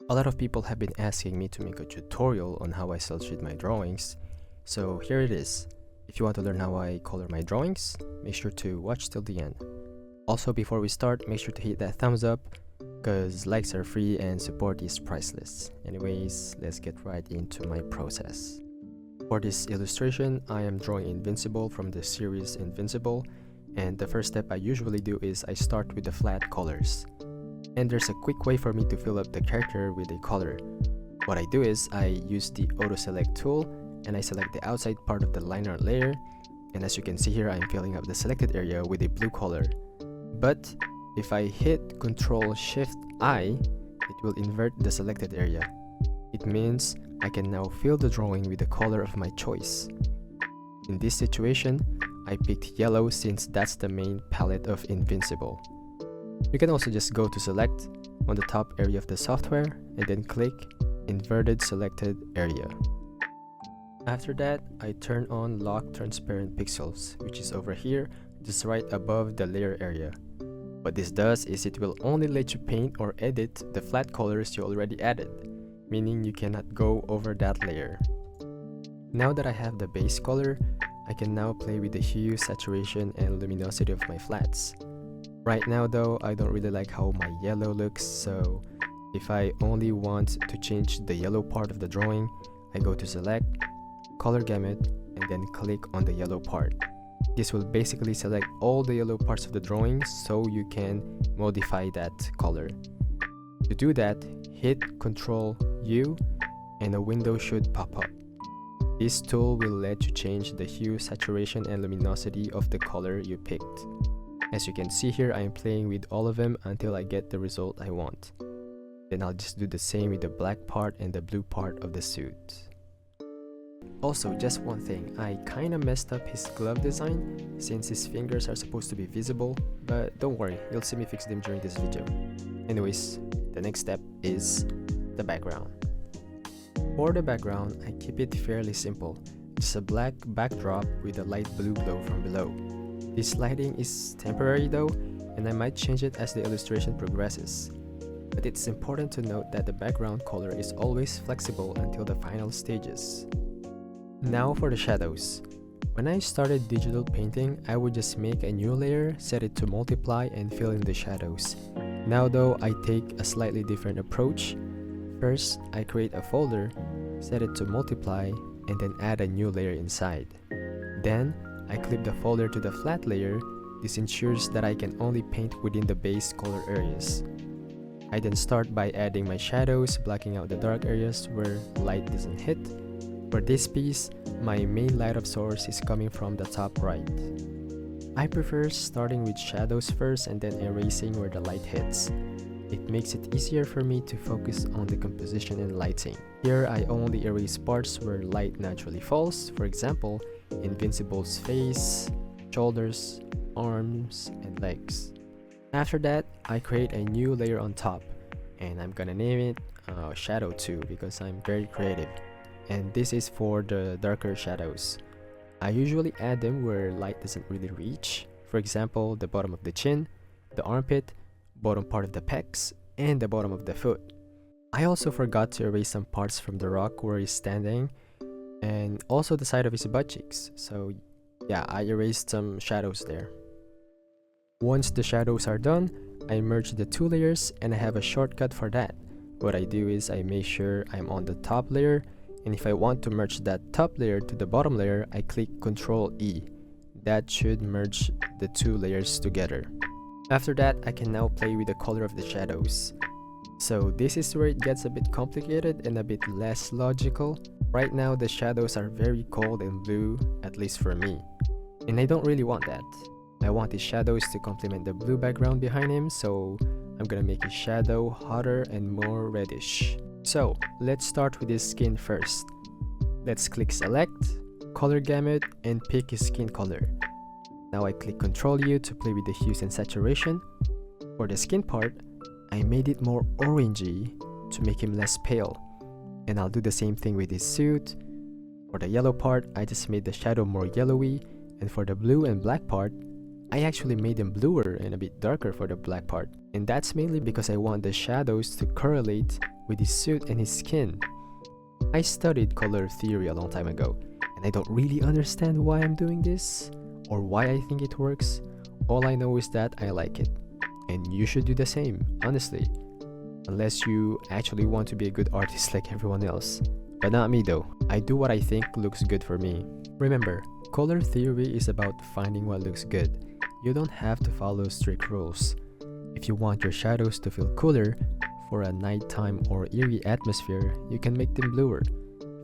A lot of people have been asking me to make a tutorial on how I cel shade my drawings, so here it is. If you want to learn how I color my drawings, make sure to watch till the end. Also, before we start, make sure to hit that thumbs up, cause likes are free and support is priceless. Anyways, let's get right into my process. For this illustration, I am drawing Invincible from the series Invincible, and the first step I usually do is I start with the flat colors. And there's a quick way for me to fill up the character with a color. What I do is I use the auto select tool and I select the outside part of the line art layer, and as you can see here, I'm filling up the selected area with a blue color. But if I hit Ctrl Shift I, it will invert the selected area. It means I can now fill the drawing with the color of my choice. In this situation, I picked yellow since that's the main palette of Invincible. You can also just go to select on the top area of the software and then click inverted selected area. After that, I turn on lock transparent pixels, which is over here just right above the layer area. What this does is it will only let you paint or edit the flat colors you already added, meaning you cannot go over that layer. Now that I have the base color, I can now play with the hue, saturation, and luminosity of my flats. Right now though, I don't really like how my yellow looks, so if I only want to change the yellow part of the drawing, I go to select, color gamut, and then click on the yellow part. This will basically select all the yellow parts of the drawing so you can modify that color. To do that, hit Ctrl U and a window should pop up. This tool will let you change the hue, saturation, and luminosity of the color you picked. As you can see here, I am playing with all of them until I get the result I want. Then I'll just do the same with the black part and the blue part of the suit. Also, just one thing, I kinda messed up his glove design since his fingers are supposed to be visible, but don't worry, you'll see me fix them during this video. Anyways, the next step is the background. For the background, I keep it fairly simple, just a black backdrop with a light blue glow from below. This lighting is temporary though, and I might change it as the illustration progresses. But it's important to note that the background color is always flexible until the final stages. Now for the shadows. When I started digital painting, I would just make a new layer, set it to multiply, and fill in the shadows. Now though, I take a slightly different approach. First, I create a folder, set it to multiply, and then add a new layer inside. Then, I clip the folder to the flat layer. This ensures that I can only paint within the base color areas. I then start by adding my shadows, blacking out the dark areas where light doesn't hit. For this piece, my main light of source is coming from the top right. I prefer starting with shadows first and then erasing where the light hits. It makes it easier for me to focus on the composition and lighting. Here, I only erase parts where light naturally falls, for example, Invincible's face, shoulders, arms, and legs. After that, I create a new layer on top, and I'm gonna name it Shadow 2 because I'm very creative. And this is for the darker shadows. I usually add them where light doesn't really reach, for example, the bottom of the chin, the armpit, bottom part of the pecs, and the bottom of the foot. I also forgot to erase some parts from the rock where he's standing, and also the side of his butt cheeks, so yeah, I erased some shadows there. Once the shadows are done, I merge the two layers and I have a shortcut for that. What I do is I make sure I'm on the top layer, and if I want to merge that top layer to the bottom layer, I click Ctrl E. That should merge the two layers together. After that, I can now play with the color of the shadows. So this is where it gets a bit complicated and a bit less logical. Right now, the shadows are very cold and blue, at least for me. And I don't really want that. I want his shadows to complement the blue background behind him, so I'm gonna make his shadow hotter and more reddish. So, let's start with his skin first. Let's click select, color gamut, and pick his skin color. Now I click Ctrl U to play with the hues and saturation. For the skin part, I made it more orangey to make him less pale. And I'll do the same thing with his suit. For the yellow part, I just made the shadow more yellowy, and for the blue and black part, I actually made them bluer and a bit darker for the black part. And that's mainly because I want the shadows to correlate with his suit and his skin. I studied color theory a long time ago, and I don't really understand why I'm doing this or why I think it works. All I know is that I like it, and you should do the same, honestly. Unless you actually want to be a good artist like everyone else. But not me though. I do what I think looks good for me. Remember, color theory is about finding what looks good. You don't have to follow strict rules. If you want your shadows to feel cooler, for a nighttime or eerie atmosphere, you can make them bluer.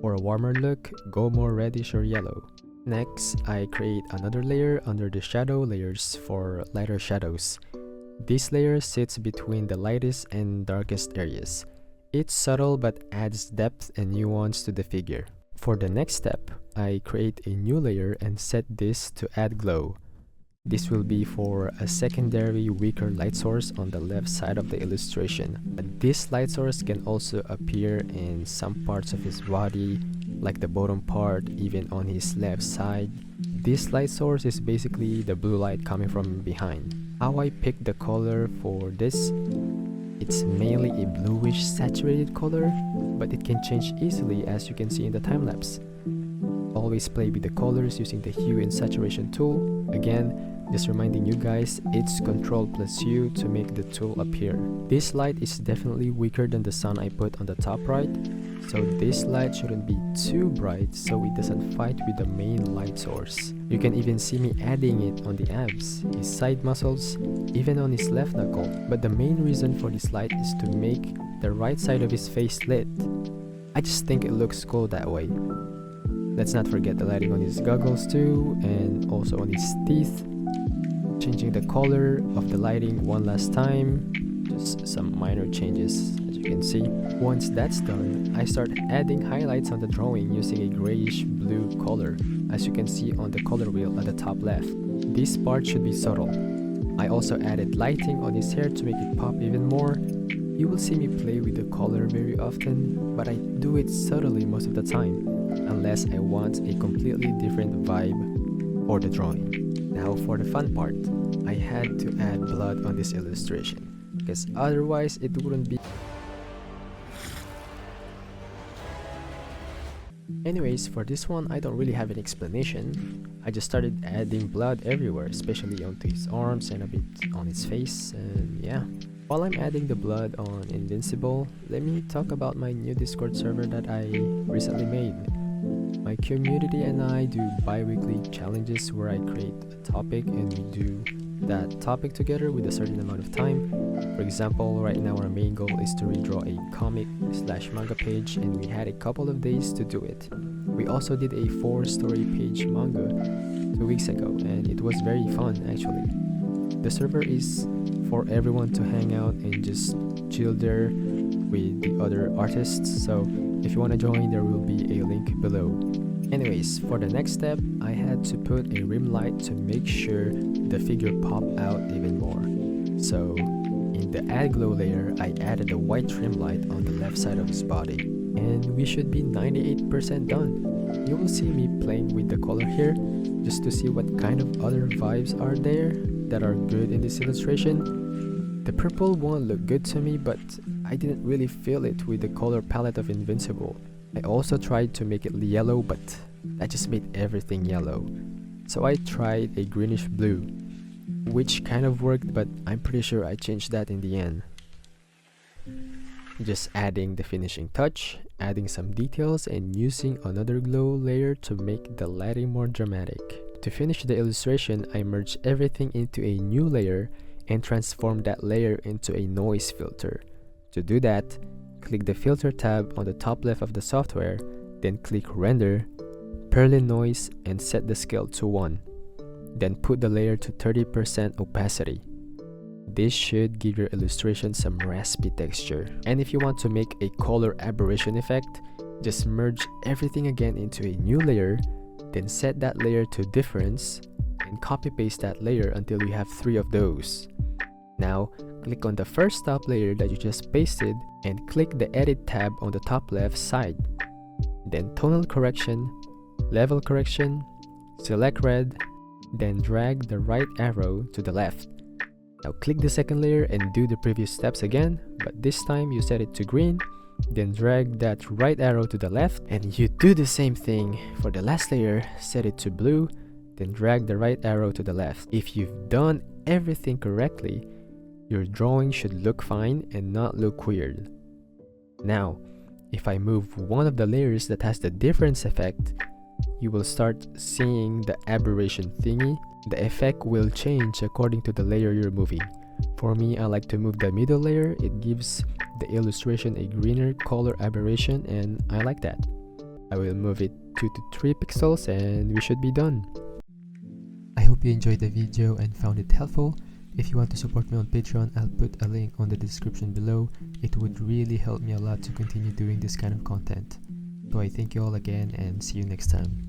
For a warmer look, go more reddish or yellow. Next, I create another layer under the shadow layers for lighter shadows. This layer sits between the lightest and darkest areas. It's subtle but adds depth and nuance to the figure. For the next step, I create a new layer and set this to add glow. This will be for a secondary weaker light source on the left side of the illustration. But this light source can also appear in some parts of his body, like the bottom part, even on his left side. This light source is basically the blue light coming from behind. How I picked the color for this, it's mainly a bluish saturated color, but it can change easily as you can see in the time-lapse. Always play with the colors using the hue and saturation tool. Again, just reminding you guys, it's Ctrl plus U to make the tool appear. This light is definitely weaker than the sun I put on the top right, so this light shouldn't be too bright so it doesn't fight with the main light source. You can even see me adding it on the abs, his side muscles, even on his left knuckle. But the main reason for this light is to make the right side of his face lit. I just think it looks cool that way. Let's not forget the lighting on his goggles too, and also on his teeth. Changing the color of the lighting one last time, just some minor changes as you can see. Once that's done, I start adding highlights on the drawing using a grayish blue color, as you can see on the color wheel at the top left. This part should be subtle. I also added lighting on his hair to make it pop even more. You will see me play with the color very often, but I do it subtly most of the time, unless I want a completely different vibe for the drawing. Now for the fun part, I had to add blood on this illustration, because otherwise it wouldn't be. Anyways, for this one I don't really have an explanation. I just started adding blood everywhere, especially onto his arms and a bit on his face, and yeah. While I'm adding the blood on Invincible, let me talk about my new Discord server that I recently made. My community and I do bi-weekly challenges where I create a topic and we do that topic together with a certain amount of time. For example, right now our main goal is to redraw a comic/manga page, and we had a couple of days to do it. We also did a 4-story page manga 2 weeks ago, and it was very fun actually. The server is for everyone to hang out and just chill there with the other artists, so if you want to join, there will be a link below. Anyways, for the next step, I had to put a rim light to make sure the figure popped out even more. So, in the add glow layer, I added a white trim light on the left side of his body. And we should be 98% done. You will see me playing with the color here, just to see what kind of other vibes are there that are good in this illustration. The purple won't look good to me, but I didn't really feel it with the color palette of Invincible. I also tried to make it yellow, but that just made everything yellow. So I tried a greenish blue, which kind of worked, but I'm pretty sure I changed that in the end. Just adding the finishing touch, adding some details, and using another glow layer to make the lighting more dramatic. To finish the illustration, I merged everything into a new layer and transformed that layer into a noise filter. To do that, click the filter tab on the top left of the software, then click render, Perlin noise, and set the scale to 1. Then put the layer to 30% opacity. This should give your illustration some raspy texture. And if you want to make a color aberration effect, just merge everything again into a new layer, then set that layer to difference, and copy paste that layer until you have 3 of those. Now, click on the first top layer that you just pasted and click the edit tab on the top left side. Then tonal correction, level correction, select red, then drag the right arrow to the left. Now click the second layer and do the previous steps again, but this time you set it to green, then drag that right arrow to the left, and you do the same thing for the last layer. Set it to blue, then drag the right arrow to the left. If you've done everything correctly, your drawing should look fine and not look weird. Now, if I move one of the layers that has the difference effect, you will start seeing the aberration thingy. The effect will change according to the layer you're moving. For me, I like to move the middle layer. It gives the illustration a greener color aberration, and I like that. I will move it 2 to 3 pixels and we should be done. I hope you enjoyed the video and found it helpful. If you want to support me on Patreon, I'll put a link on the description below. It would really help me a lot to continue doing this kind of content. So I thank you all again and see you next time.